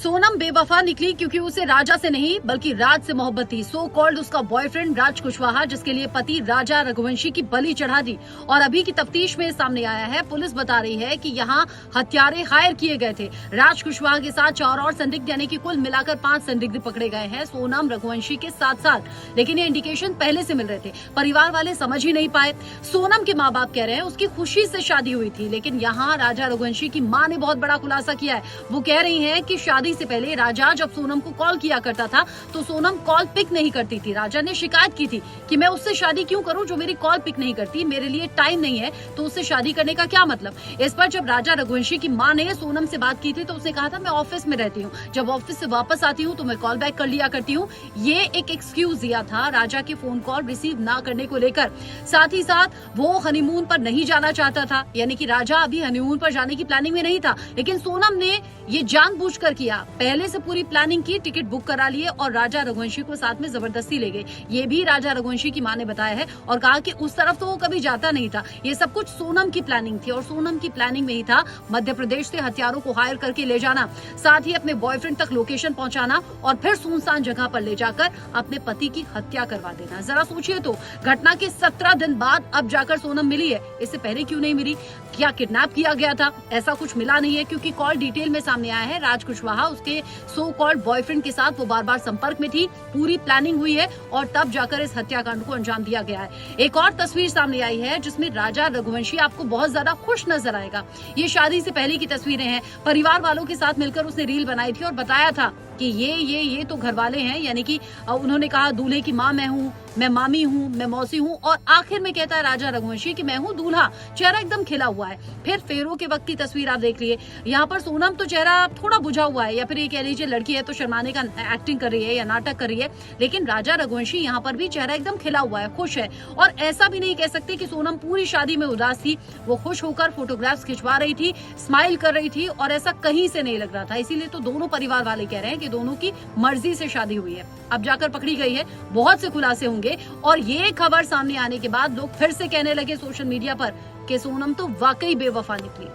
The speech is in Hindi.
सोनम बेवफा निकली क्योंकि उसे राजा से नहीं बल्कि राज से मोहब्बत थी। सो कॉल्ड उसका बॉयफ्रेंड राज कुशवाहा, जिसके लिए पति राजा रघुवंशी की बलि चढ़ा दी। और अभी की तफ्तीश में सामने आया है, पुलिस बता रही है कि यहाँ हत्यारे हायर किए गए थे। राज कुशवाहा के साथ 4 और संदिग्ध यानी कि कुल मिलाकर 5 संदिग्ध पकड़े गए हैं सोनम रघुवंशी के साथ। लेकिन ये इंडिकेशन पहले से मिल रहे थे, परिवार वाले समझ ही नहीं पाए। सोनम के माँ बाप कह रहे हैं उसकी खुशी से शादी हुई थी, लेकिन यहाँ राजा रघुवंशी की माँ ने बहुत बड़ा खुलासा किया है। वो कह रही है कि शादी से पहले राजा जब सोनम को कॉल किया करता था तो सोनम कॉल पिक नहीं करती थी। राजा ने शिकायत की थी कि मैं उससे शादी क्यों करूं जो मेरी कॉल पिक नहीं करती, मेरे लिए टाइम नहीं है तो उससे शादी करने का क्या मतलब। इस पर जब राजा रघुवंशी की मां ने सोनम से बात की थी तो उसने कहा था मैं ऑफिस में रहती हूँ, जब ऑफिस से वापस आती हूँ तो मैं कॉल बैक कर लिया करती हूँ। ये एक एक्सक्यूज दिया था राजा के फोन कॉल रिसीव ना करने को लेकर। साथ ही साथ वो हनीमून पर नहीं जाना चाहता था, यानी कि राजा अभी हनीमून पर जाने की प्लानिंग में नहीं था, लेकिन सोनम ने ये जानबूझकर किया। पहले से पूरी प्लानिंग की, टिकट बुक करा लिए और राजा रघुवंशी को साथ में जबरदस्ती ले गए। ये भी राजा रघुवंशी की मां ने बताया है और कहा कि उस तरफ तो वो कभी जाता नहीं था। ये सब कुछ सोनम की प्लानिंग थी और सोनम की प्लानिंग में ही था मध्य प्रदेश से हथियारों को हायर करके ले जाना, साथ ही अपने बॉयफ्रेंड तक लोकेशन पहुंचाना और फिर सुनसान जगह पर ले जाकर अपने पति की हत्या करवा देना। जरा सोचिए तो, घटना के 17 दिन बाद अब जाकर सोनम मिली है, इससे पहले क्यों नहीं मिली? क्या किडनैप किया गया था? ऐसा कुछ मिला नहीं है, क्योंकि कॉल डिटेल में सामने आया है राज कुशवाहा उसके सो कॉल्ड बॉयफ्रेंड के साथ वो बार-बार संपर्क में थी, पूरी प्लानिंग हुई है और तब जाकर इस हत्याकांड को अंजाम दिया गया है। एक और तस्वीर सामने आई है जिसमें राजा रघुवंशी आपको बहुत ज्यादा खुश नजर आएगा। ये शादी से पहले की तस्वीरें हैं, परिवार वालों के साथ मिलकर उसने रील बनाई थी और बताया था कि ये तो घर वाले हैं, यानी कि उन्होंने कहा दूल्हे की माँ मैं हूँ, मैं मामी हूँ, मैं मौसी हूँ, और आखिर में कहता है राजा रघुवंशी कि मैं हूँ दूल्हा। चेहरा एकदम खिला हुआ है। फिर फेरों के वक्त की तस्वीर आप देख लिए, यहाँ पर सोनम तो चेहरा थोड़ा बुझा हुआ है, या फिर ये कह लीजिए लड़की है तो शर्माने का एक्टिंग कर रही है या नाटक कर रही है, लेकिन राजा रघुवंशी यहाँ पर भी चेहरा एकदम खिला हुआ है, खुश है। और ऐसा भी नहीं कह सकते कि सोनम पूरी शादी में उदास थी, वो खुश होकर फोटोग्राफ्स खिंचवा रही थी, स्माइल कर रही थी और ऐसा कहीं से नहीं लग रहा था। इसीलिए तो दोनों परिवार वाले कह रहे हैं कि दोनों की मर्जी से शादी हुई है। अब जाकर पकड़ी गई है, बहुत से खुलासे होंगे और ये खबर सामने आने के बाद लोग फिर से कहने लगे सोशल मीडिया पर कि सोनम तो वाकई बेवफा निकली।